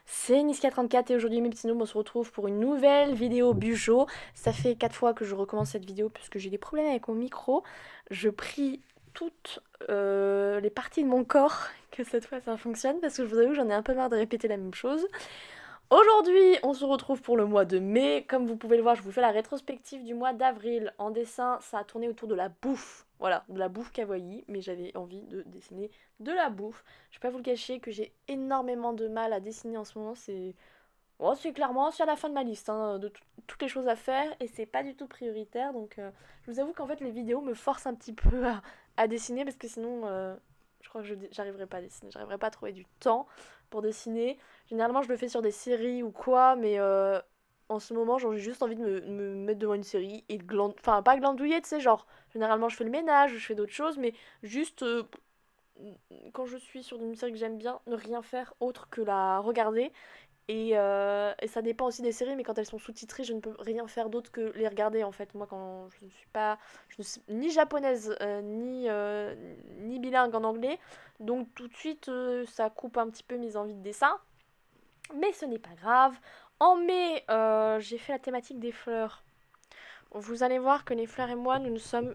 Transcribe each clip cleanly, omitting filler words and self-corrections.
C'est Niska34 et aujourd'hui mes petits noobs on se retrouve pour une nouvelle vidéo Bujo. Ça fait 4 fois que je recommence cette vidéo puisque j'ai des problèmes avec mon micro. Je prie toutes les parties de mon corps que cette fois ça fonctionne parce que je vous avoue j'en ai un peu marre de répéter la même chose. Aujourd'hui, on se retrouve pour le mois de mai. Comme vous pouvez le voir, je vous fais la rétrospective du mois d'avril. En dessin, ça a tourné autour de la bouffe. Voilà, de la bouffe kawaii, mais j'avais envie de dessiner de la bouffe. Je vais pas vous le cacher que j'ai énormément de mal à dessiner en ce moment. C'est clairement sur la fin de ma liste hein, de toutes les choses à faire et c'est pas du tout prioritaire. Donc, je vous avoue qu'en fait, les vidéos me forcent un petit peu à dessiner parce que sinon, je crois que j'arriverai pas à dessiner. J'arriverai pas à trouver du temps pour dessiner. Généralement, je le fais sur des séries ou quoi, mais en ce moment, j'ai juste envie de me mettre devant une série et de enfin, pas glandouiller, tu sais, genre, généralement, je fais le ménage, je fais d'autres choses, mais juste quand je suis sur une série que j'aime bien, ne rien faire autre que la regarder et ça dépend aussi des séries, mais quand elles sont sous-titrées, je ne peux rien faire d'autre que les regarder en fait. Moi, quand je ne suis pas, je ne suis ni japonaise ni bilingue en anglais, donc tout de suite ça coupe un petit peu mes envies de dessin. Mais ce n'est pas grave. En mai, j'ai fait la thématique des fleurs. Vous allez voir que les fleurs et moi, nous ne sommes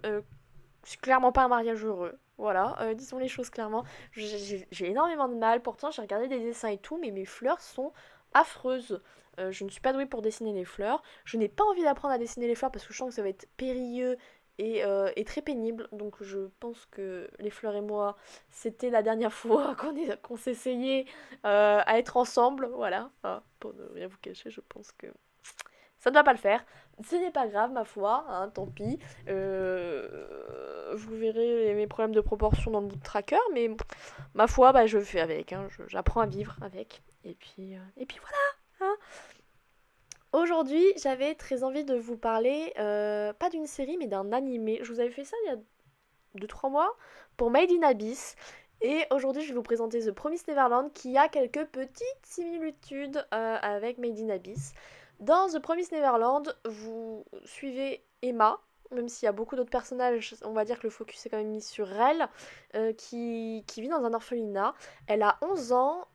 clairement pas un mariage heureux. Voilà, disons les choses clairement. J'ai énormément de mal, pourtant j'ai regardé des dessins et tout, mais mes fleurs sont affreuses. Je ne suis pas douée pour dessiner les fleurs. Je n'ai pas envie d'apprendre à dessiner les fleurs parce que je sens que ça va être périlleux et très pénible. Donc je pense que les fleurs et moi, c'était la dernière fois qu'on s'essayait à être ensemble. Voilà, hein, pour ne rien vous cacher, je pense que ça ne va pas le faire. Ce n'est pas grave, ma foi, hein, tant pis. Vous verrez mes problèmes de proportion dans le bout de tracker, mais ma foi, bah, je fais avec. Hein, j'apprends à vivre avec. Et puis voilà. Hein. Aujourd'hui, j'avais très envie de vous parler, pas d'une série, mais d'un animé. Je vous avais fait ça il y a 2 3 mois pour Made in Abyss. Et aujourd'hui, je vais vous présenter The Promised Neverland qui a quelques petites similitudes avec Made in Abyss. Dans The Promised Neverland, vous suivez Emma, même s'il y a beaucoup d'autres personnages, on va dire que le focus est quand même mis sur elle, qui vit dans un orphelinat. Elle a 11 ans,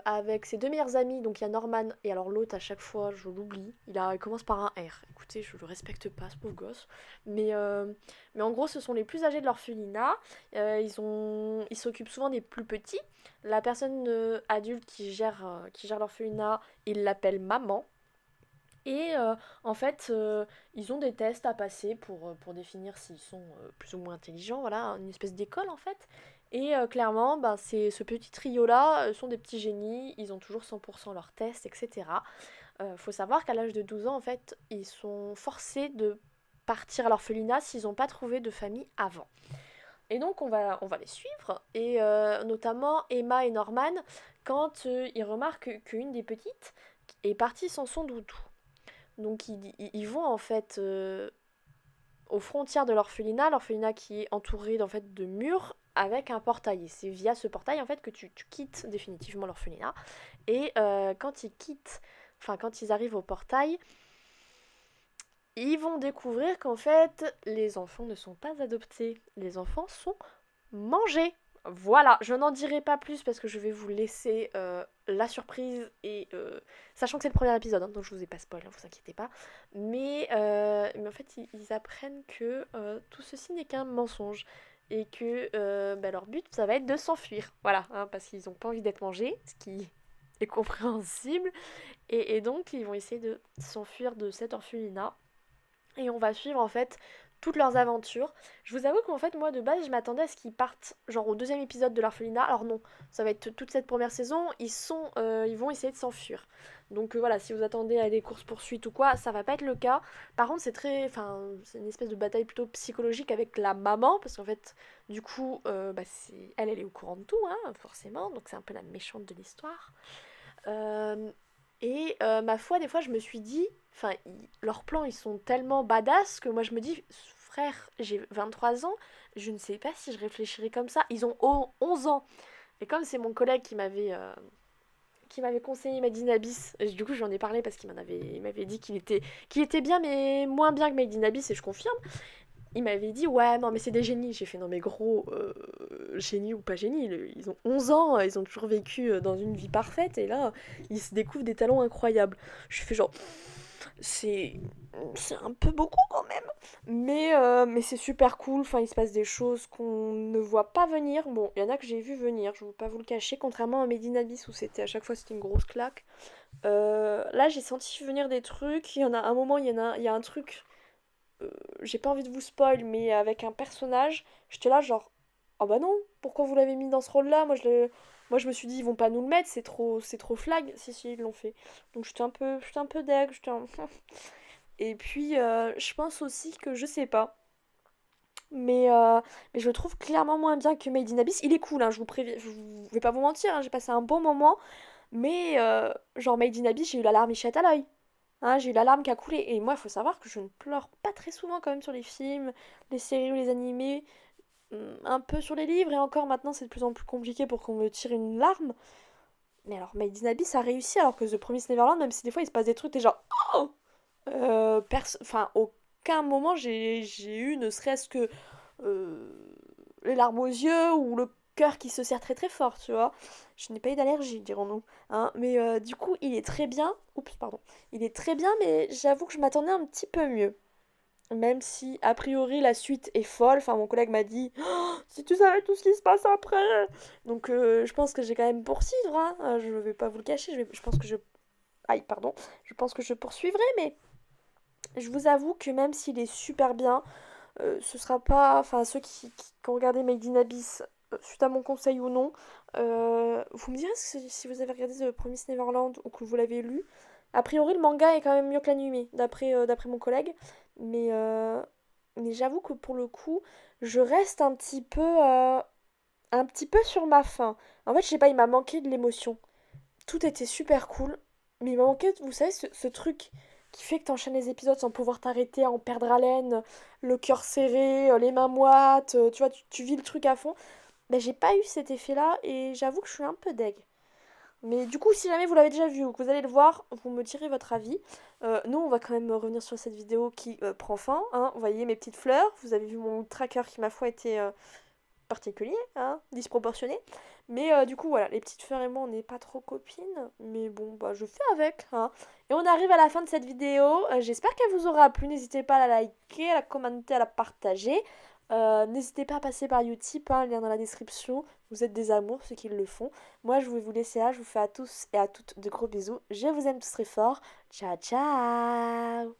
avec ses deux meilleurs amis, donc il y a Norman, et alors l'autre, à chaque fois, je l'oublie, il commence par un R. Écoutez, je le respecte pas, ce pauvre gosse. Mais en gros, ce sont les plus âgés de l'orphelinat. Ils s'occupent souvent des plus petits. La personne adulte qui gère l'orphelinat, il l'appelle maman. Et en fait, ils ont des tests à passer pour définir s'ils sont plus ou moins intelligents. Voilà, une espèce d'école en fait. Et clairement, ben, ce petit trio-là sont des petits génies. Ils ont toujours 100% leurs tests, etc. Faut savoir qu'à l'âge de 12 ans, en fait, ils sont forcés de partir à l'orphelinat s'ils n'ont pas trouvé de famille avant. Et donc on va les suivre, et notamment Emma et Norman, quand ils remarquent qu'une des petites est partie sans son doudou. Donc ils vont en fait aux frontières de l'orphelinat qui est entouré en fait de murs avec un portail. Et c'est via ce portail en fait que tu quittes définitivement l'orphelinat. Et quand ils arrivent au portail, ils vont découvrir qu'en fait, les enfants ne sont pas adoptés. Les enfants sont mangés. Voilà, je n'en dirai pas plus parce que je vais vous laisser la surprise et sachant que c'est le premier épisode, hein, donc je vous ai pas spoil, ne vous inquiétez pas. Mais en fait, ils apprennent que tout ceci n'est qu'un mensonge et que leur but, ça va être de s'enfuir. Voilà, hein, parce qu'ils n'ont pas envie d'être mangés, ce qui est compréhensible. Et donc, ils vont essayer de s'enfuir de cet orphelinat et on va suivre en fait toutes leurs aventures. Je vous avoue qu'en fait moi de base je m'attendais à ce qu'ils partent genre au deuxième épisode de l'orphelinat. Alors non, ça va être toute cette première saison, ils vont essayer de s'enfuir. Donc voilà, si vous attendez à des courses poursuites ou quoi, ça va pas être le cas. Par contre c'est une espèce de bataille plutôt psychologique avec la maman parce qu'en fait du coup elle est au courant de tout hein, forcément, donc c'est un peu la méchante de l'histoire. Ma foi, des fois, je me suis dit, enfin, leurs plans, ils sont tellement badass que moi, je me dis, frère, j'ai 23 ans, je ne sais pas si je réfléchirais comme ça. Ils ont 11 ans. Et comme c'est mon collègue qui m'avait conseillé Made in Abyss, et du coup, j'en ai parlé parce il m'avait dit qu'il était bien, mais moins bien que Made in Abyss, et je confirme. Il m'avait dit, ouais, non, mais c'est des génies. J'ai fait, non, mais gros, génie ou pas génie, ils ont 11 ans, ils ont toujours vécu dans une vie parfaite, et là, ils se découvrent des talents incroyables. Je fais genre, c'est c'est un peu beaucoup quand même, mais c'est super cool, enfin il se passe des choses qu'on ne voit pas venir. Bon, il y en a que j'ai vu venir, je ne vais pas vous le cacher, contrairement à Made in Abyss où c'était à chaque fois c'était une grosse claque. Là j'ai senti venir des trucs, il y en a un moment, il y a un truc, j'ai pas envie de vous spoil, mais avec un personnage, j'étais là genre, oh bah non, pourquoi vous l'avez mis dans ce rôle-là? Moi je me suis dit, ils vont pas nous le mettre, c'est trop flag. Si, si, ils l'ont fait. Donc j'étais un peu deg, Et puis, je pense aussi que, je sais pas, mais je le trouve clairement moins bien que Made in Abyss. Il est cool, hein, je vous préviens, je vais pas vous mentir, hein, j'ai passé un bon moment, mais genre Made in Abyss, j'ai eu la larmichette à l'œil. Hein, j'ai eu la larme qui a coulé. Et moi, il faut savoir que je ne pleure pas très souvent quand même sur les films, les séries ou les animés. Un peu sur les livres, et encore maintenant, c'est de plus en plus compliqué pour qu'on me tire une larme. Mais alors, Made in Abyss a réussi, alors que The Promised Neverland, même si des fois il se passe des trucs, t'es genre, oh enfin, aucun moment j'ai eu ne serait-ce que euh, les larmes aux yeux ou le cœur qui se serre très très fort, tu vois. Je n'ai pas eu d'allergie, dirons-nous. Hein. Mais du coup, il est très bien. Oups, pardon. Il est très bien, mais j'avoue que je m'attendais un petit peu mieux. Même si, a priori, la suite est folle. Enfin, mon collègue m'a dit, oh, si tu savais tout ce qui se passe après. Donc, je pense que j'ai quand même poursuivre. Hein. Je vais pas vous le cacher. Je pense que je. Aïe, pardon. Je pense que je poursuivrai, mais je vous avoue que même s'il est super bien, ce sera pas. Enfin, ceux qui ont regardé Made in Abyss, suite à mon conseil ou non, vous me direz si vous avez regardé The Promised Neverland ou que vous l'avez lu. A priori, le manga est quand même mieux que l'anime, d'après mon collègue. Mais, euh, mais j'avoue que pour le coup, je reste un petit peu sur ma faim. En fait, je sais pas, il m'a manqué de l'émotion. Tout était super cool, mais il m'a manqué, vous savez, ce truc qui fait que t'enchaînes les épisodes sans pouvoir t'arrêter, à en perdre haleine, le cœur serré, les mains moites, tu vois, tu vis le truc à fond. Ben, j'ai pas eu cet effet-là et j'avoue que je suis un peu deg. Mais du coup, si jamais vous l'avez déjà vu ou que vous allez le voir, vous me direz votre avis. Nous, on va quand même revenir sur cette vidéo qui prend fin. Hein. Vous voyez mes petites fleurs, vous avez vu mon tracker qui, ma foi, était particulier, hein, disproportionné. Mais du coup, voilà, les petites fleurs et moi, on n'est pas trop copines. Mais bon, bah, je fais avec. Hein. Et on arrive à la fin de cette vidéo. J'espère qu'elle vous aura plu. N'hésitez pas à la liker, à la commenter, à la partager. N'hésitez pas à passer par Utip, hein, lien dans la description. Vous êtes des amours, ceux qui le font. Moi, je vais vous laisser là. Je vous fais à tous et à toutes de gros bisous. Je vous aime tous très fort. Ciao, ciao!